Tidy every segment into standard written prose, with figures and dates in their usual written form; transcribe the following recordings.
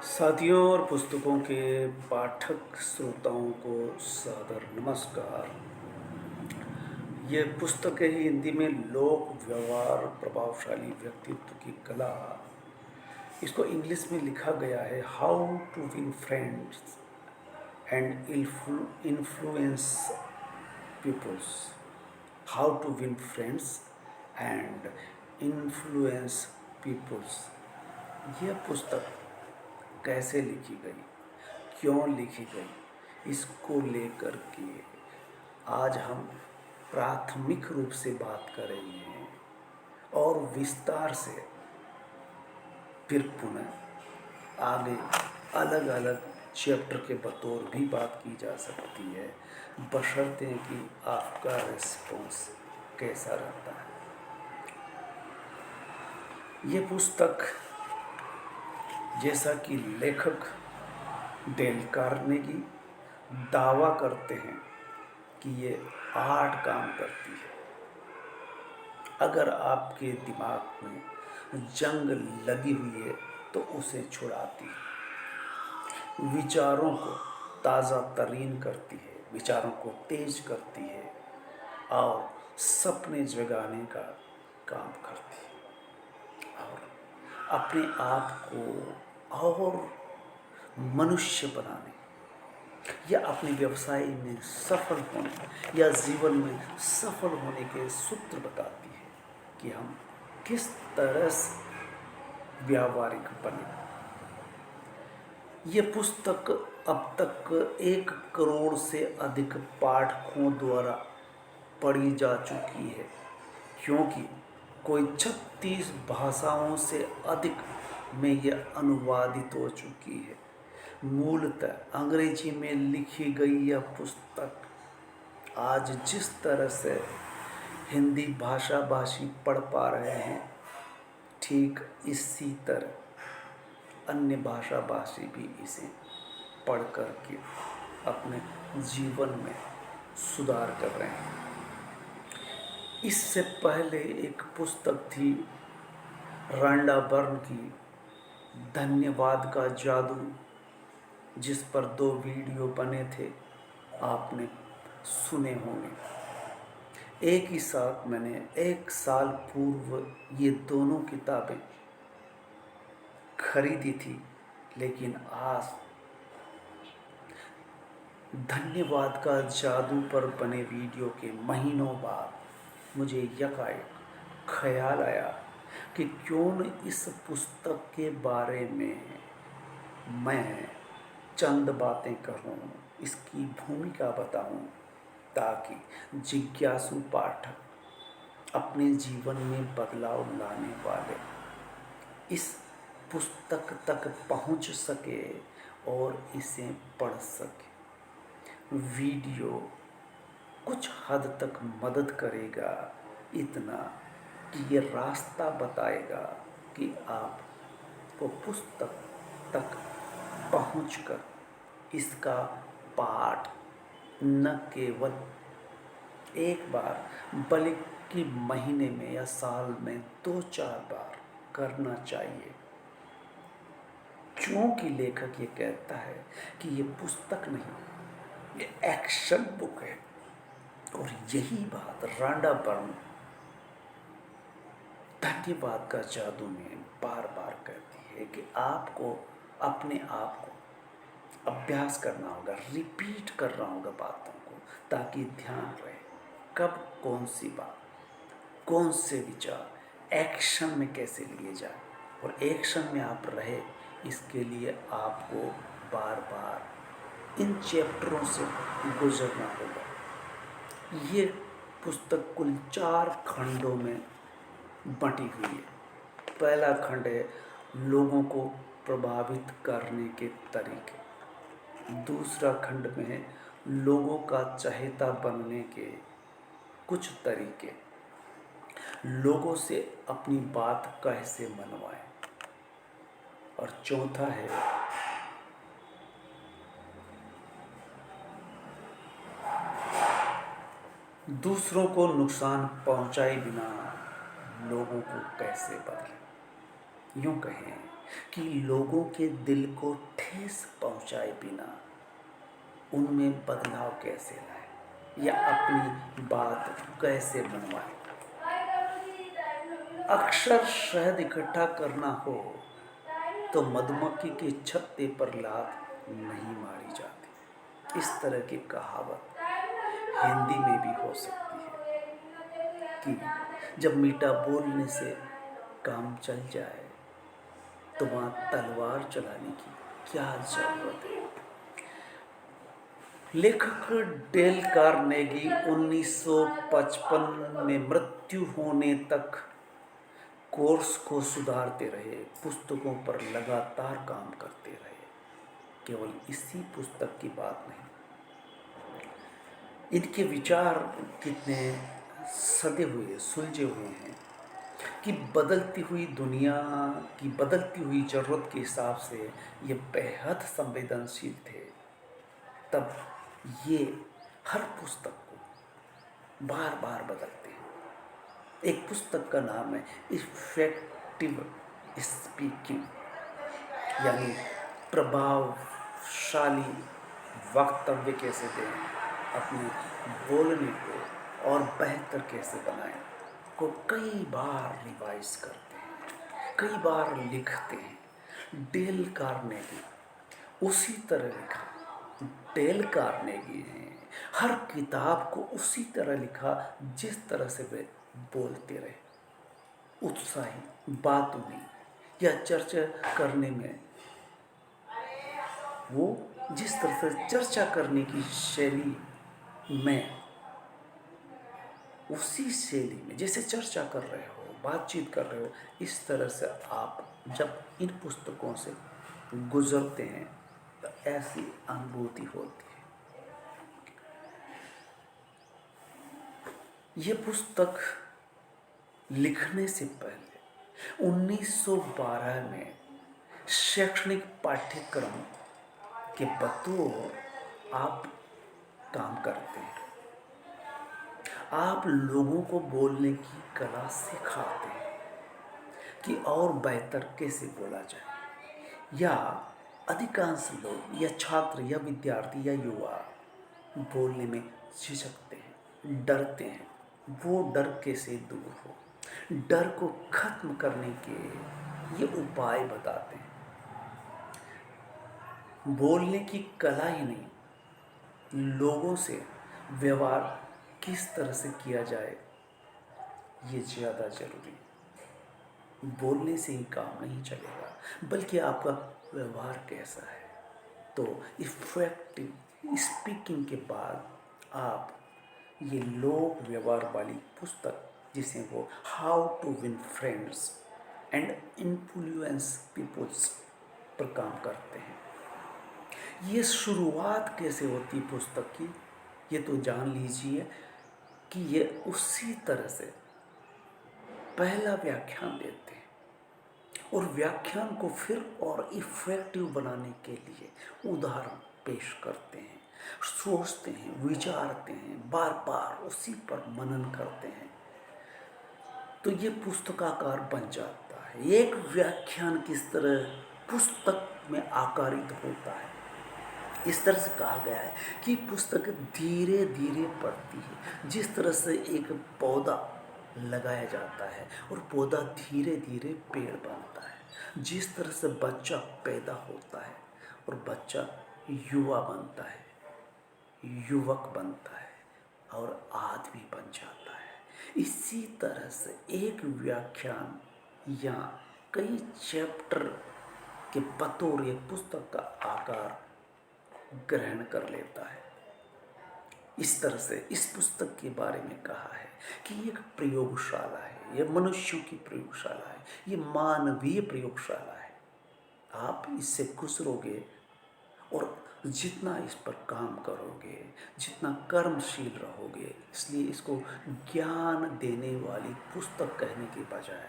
साथियों और पुस्तकों के पाठक श्रोताओं को सादर नमस्कार। ये पुस्तक है हिंदी में लोक व्यवहार प्रभावशाली व्यक्तित्व की कला। इसको इंग्लिश में लिखा गया है how to win friends and influence peoples. How to win friends and influence peoples. यह पुस्तक कैसे लिखी गई, क्यों लिखी गई, इसको लेकर के आज हम प्राथमिक रूप से बात करेंगे और विस्तार से फिर पुनः आगे अलग अलग चैप्टर के बतौर भी बात की जा सकती है, बशर्ते कि आपका रिस्पॉन्स कैसा रहता है। ये पुस्तक, जैसा कि लेखक डेल कार्नेगी दावा करते हैं कि ये 8 काम करती है। अगर आपके दिमाग में जंग लगी हुई है तो उसे छुड़ाती है, विचारों को ताज़ा तरीन करती है, विचारों को तेज करती है और सपने जगाने का काम करती है और अपने आप को और मनुष्य बनाने या अपने व्यवसाय में सफल होने या जीवन में सफल होने के सूत्र बताती है कि हम किस तरह से व्यावहारिक बने। ये पुस्तक अब तक 1 करोड़ से अधिक पाठकों द्वारा पढ़ी जा चुकी है, क्योंकि कोई 36 भाषाओं से अधिक में यह अनुवादित हो चुकी है। मूलतः अंग्रेजी में लिखी गई यह पुस्तक आज जिस तरह से हिंदी भाषा भाषी पढ़ पा रहे हैं, ठीक इसी तरह अन्य भाषा भाषी भी इसे पढ़ कर के अपने जीवन में सुधार कर रहे हैं। इससे पहले एक पुस्तक थी रांडा बर्न की, धन्यवाद का जादू, जिस पर 2 वीडियो बने थे, आपने सुने होंगे। एक ही साथ मैंने 1 साल पूर्व ये दोनों किताबें खरीदी थी, लेकिन आज धन्यवाद का जादू पर बने वीडियो के महीनों बाद मुझे यकायक ख्याल आया कि क्यों न इस पुस्तक के बारे में मैं चंद बातें कहूँ, इसकी भूमिका बताऊँ, ताकि जिज्ञासु पाठक अपने जीवन में बदलाव लाने वाले इस पुस्तक तक पहुँच सके और इसे पढ़ सके। वीडियो कुछ हद तक मदद करेगा, इतना कि ये रास्ता बताएगा कि आपको पुस्तक तक पहुंचकर इसका पाठ न केवल एक बार बल्कि महीने में या साल में 2-4 बार करना चाहिए, क्योंकि लेखक ये कहता है कि ये पुस्तक नहीं, ये एक्शन बुक है। और यही बात रांडा बर्न धन्यवाद का जादू में बार बार कहती है कि आपको अपने आप को अभ्यास करना होगा, रिपीट करना होगा बातों को, ताकि ध्यान रहे कब कौन सी बात, कौन से विचार एक्शन में कैसे लिए जाए और एक्शन में आप रहे। इसके लिए आपको बार बार इन चैप्टरों से गुजरना होगा। ये पुस्तक कुल 4 खंडों में बंटी हुई है। पहला खंड है लोगों को प्रभावित करने के तरीके। दूसरा खंड में है लोगों का चहेता बनने के कुछ तरीके, लोगों से अपनी बात कैसे मनवाएं। और चौथा है दूसरों को नुकसान पहुंचाए बिना लोगों को कैसे बदलें। यूँ कहें कि लोगों के दिल को ठेस पहुंचाए बिना उनमें बदलाव कैसे लाए या अपनी बात कैसे मनवाए। अक्सर शहद इकट्ठा करना हो तो मधुमक्खी के छत्ते पर लात नहीं मारी जाती। इस तरह की कहावत हिंदी में भी हो सकती है कि जब मीठा बोलने से काम चल जाए तो वहाँ तलवार चलाने की क्या जरूरत है। लेखक डेल कार्नेगी 1955 में मृत्यु होने तक कोर्स को सुधारते रहे, पुस्तकों पर लगातार काम करते रहे। केवल इसी पुस्तक की बात नहीं, इनके विचार कितने सदे हुए सुलझे हुए हैं कि बदलती हुई दुनिया की बदलती हुई ज़रूरत के हिसाब से ये बेहद संवेदनशील थे। तब ये हर पुस्तक को बार बार बदलते हैं। एक पुस्तक का नाम है इफेक्टिव स्पीकिंग, यानी प्रभावशाली वक्तव्य कैसे दें, अपने बोलने को और बेहतर कैसे बनाएं, को कई बार रिवाइज करते हैं, कई बार लिखते हैं। डेल कार्नेगी उसी तरह लिखा। डेल कार्नेगी ने हर किताब को उसी तरह लिखा जिस तरह से वे बोलते रहे। उत्साही बातों में या चर्चा करने में वो जिस तरह से चर्चा करने की शैली में, उसी शैली में जैसे चर्चा कर रहे हो, बातचीत कर रहे हो, इस तरह से आप जब इन पुस्तकों से गुजरते हैं तो ऐसी अनुभूति होती है। ये पुस्तक लिखने से पहले 1912 में शैक्षणिक पाठ्यक्रम के बतौर आप काम करते हैं। आप लोगों को बोलने की कला सिखाते हैं कि और बेहतर कैसे बोला जाए। या अधिकांश लोग या छात्र या विद्यार्थी या युवा बोलने में झिझकते हैं, डरते हैं। वो डर कैसे दूर हो, डर को खत्म करने के ये उपाय बताते हैं। बोलने की कला ही नहीं, लोगों से व्यवहार किस तरह से किया जाए ये ज़्यादा जरूरी है। बोलने से ही काम नहीं चलेगा, बल्कि आपका व्यवहार कैसा है। तो इफेक्टिव स्पीकिंग के बाद आप ये लोक व्यवहार वाली पुस्तक, जिसे वो how to win friends and influence peoples पर काम करते हैं। ये शुरुआत कैसे होती पुस्तक की, ये तो जान लीजिए कि ये उसी तरह से पहला व्याख्यान देते हैं और व्याख्यान को फिर और इफेक्टिव बनाने के लिए उदाहरण पेश करते हैं, सोचते हैं, विचारते हैं, बार बार उसी पर मनन करते हैं, तो ये पुस्तकाकार बन जाता है। एक व्याख्यान किस तरह पुस्तक में आकारित होता है, इस तरह से कहा गया है कि पुस्तक धीरे धीरे बढ़ती है। जिस तरह से एक पौधा लगाया जाता है और पौधा धीरे धीरे पेड़ बनता है, जिस तरह से बच्चा पैदा होता है और बच्चा युवा बनता है, युवक बनता है और आदमी बन जाता है, इसी तरह से एक व्याख्यान या कई चैप्टर के बतौर एक पुस्तक का आकार ग्रहण कर लेता है। इस तरह से इस पुस्तक के बारे में कहा है कि ये एक प्रयोगशाला है, ये मनुष्यों की प्रयोगशाला है, ये मानवीय प्रयोगशाला है। आप इससे गुजरोगे और जितना इस पर काम करोगे, जितना कर्मशील रहोगे, इसलिए इसको ज्ञान देने वाली पुस्तक कहने के बजाय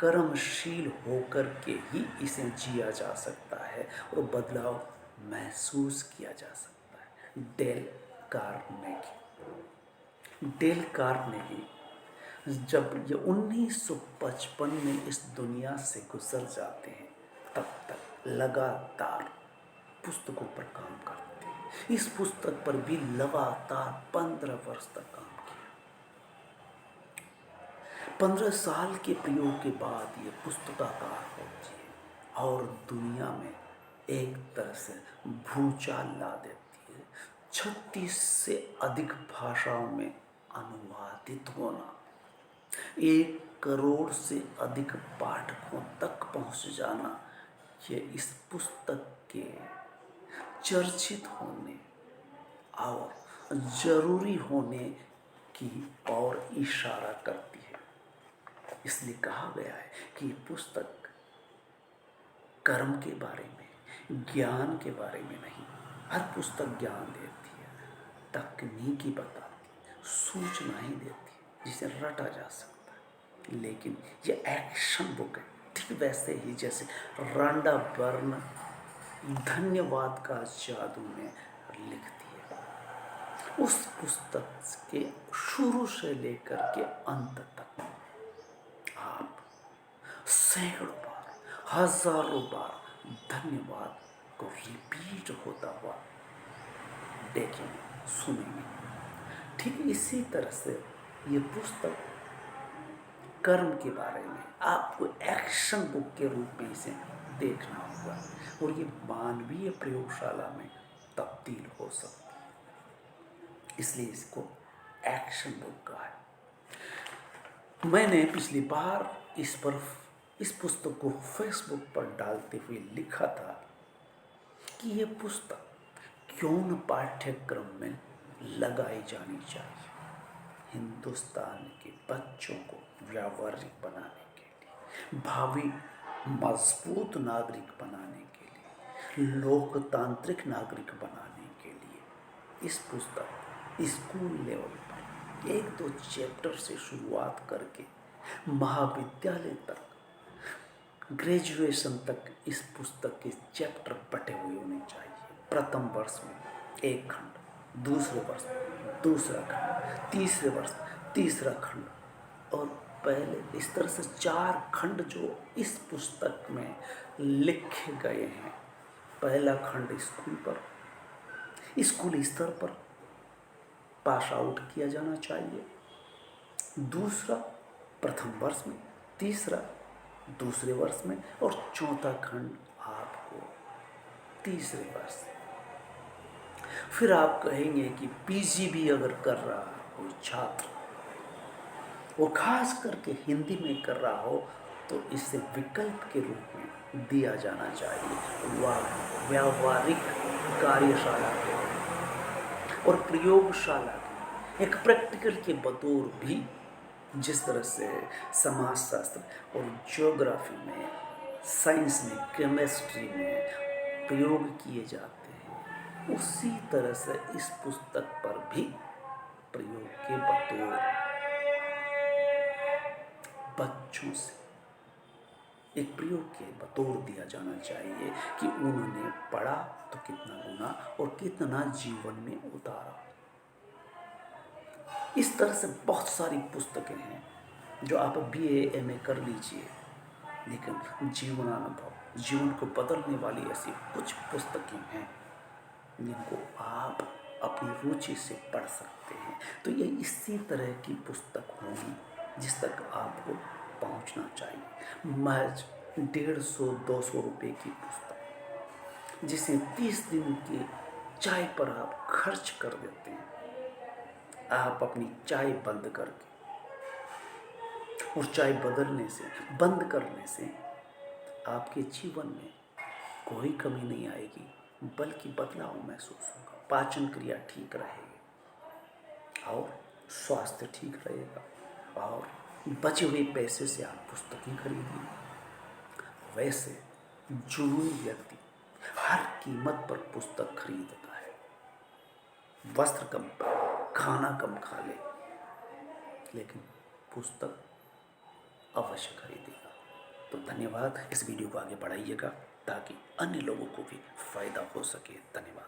कर्मशील होकर के ही इसे जिया जा सकता है और बदलाव महसूस किया जा सकता है। डेल कार्नेगी जब ये 1955 में इस दुनिया से गुजर जाते हैं तब तक लगातार पुस्तकों पर काम करते हैं। इस पुस्तक पर भी लगातार 15 वर्ष तक काम किया। 15 साल के प्रयोग के बाद ये पुस्तकाकार होती है और दुनिया में एक तरह से भूचाल ला देती है। 36 से अधिक भाषाओं में अनुवादित होना, 1 करोड़ से अधिक पाठकों तक पहुंच जाना, ये इस पुस्तक के चर्चित होने और जरूरी होने की ओर इशारा करती है। इसलिए कहा गया है कि पुस्तक कर्म के बारे में, ज्ञान के बारे में नहीं। हर पुस्तक ज्ञान देती है, तकनीकी बताती है, सूचना ही देती है जिसे रटा जा सकता है। लेकिन ये एक्शन बुक है, ठीक वैसे ही जैसे रांडा बर्न धन्यवाद का जादू में लिखती है। उस पुस्तक के शुरू से लेकर के अंत तक आप सैकड़ों बार, हजारों बार धन्यवाद को रिपीट होता हुआ देखेंगे, सुनेंगे। ठीक इसी तरह से ये पुस्तक कर्म के बारे में आपको एक्शन बुक के रूप में इसे देखना होगा और ये मानवीय प्रयोगशाला में तब्दील हो सकती है। इसलिए इसको एक्शन बुक कहा है। मैंने पिछली बार इस पुस्तक को फेसबुक पर डालते हुए लिखा था कि ये पुस्तक क्यों न पाठ्यक्रम में लगाई जानी चाहिए। हिंदुस्तान के बच्चों को व्यावहारिक बनाने के लिए, भावी मजबूत नागरिक बनाने के लिए, लोकतांत्रिक नागरिक बनाने के लिए इस पुस्तक स्कूल लेवल पर 1-2 चैप्टर से शुरुआत करके महाविद्यालय तक, ग्रेजुएशन तक इस पुस्तक के चैप्टर बटे हुए होने चाहिए। प्रथम वर्ष में 1 खंड, दूसरे वर्ष में दूसरा खंड, तीसरे वर्ष में तीसरा खंड और पहले इस तरह से 4 खंड जो इस पुस्तक में लिखे गए हैं। पहला खंड स्कूल पर, स्कूल स्तर पर पास आउट किया जाना चाहिए, दूसरा प्रथम वर्ष में, तीसरा दूसरे वर्ष में और चौथा खंड आपको तीसरे वर्ष। फिर आप कहेंगे कि पीजी भी अगर कर रहा है कोई छात्र, वो खास करके हिंदी में कर रहा हो, तो इसे विकल्प के रूप में दिया जाना चाहिए। व्यावहारिक कार्यशाला के और प्रयोगशाला के एक प्रैक्टिकल के बतौर भी, जिस तरह से समाजशास्त्र और ज्योग्राफी में, साइंस में, केमिस्ट्री में प्रयोग किए जाते हैं, उसी तरह से इस पुस्तक पर भी प्रयोग के बतौर बच्चों से एक प्रयोग के बतौर दिया जाना चाहिए कि उन्होंने पढ़ा तो कितना गुना और कितना जीवन में उतारा। इस तरह से बहुत सारी पुस्तकें हैं जो आप BA MA कर लीजिए, लेकिन जीवनानुभव, जीवन को बदलने वाली ऐसी कुछ पुस्तकें हैं जिनको आप अपनी रुचि से पढ़ सकते हैं। तो ये इसी तरह की पुस्तक होगी जिस तक आपको पहुंचना चाहिए। महज 150-200 रुपये की पुस्तक जिसे 30 दिन की चाय पर आप खर्च कर देते हैं, आप अपनी चाय बंद करके और चाय बंद करने से आपके जीवन में कोई कमी नहीं आएगी, बल्कि बदलाव महसूस होगा। पाचन क्रिया ठीक रहेगी और स्वास्थ्य ठीक रहेगा और बचे हुए पैसे से आप पुस्तकें खरीदिए। वैसे जुनूनी व्यक्ति हर कीमत पर पुस्तक खरीदता है, वस्त्र कम, खाना कम खा ले, लेकिन पुस्तक अवश्य खरीदेगा। तो धन्यवाद। इस वीडियो को आगे बढ़ाइएगा ताकि अन्य लोगों को भी फायदा हो सके। धन्यवाद।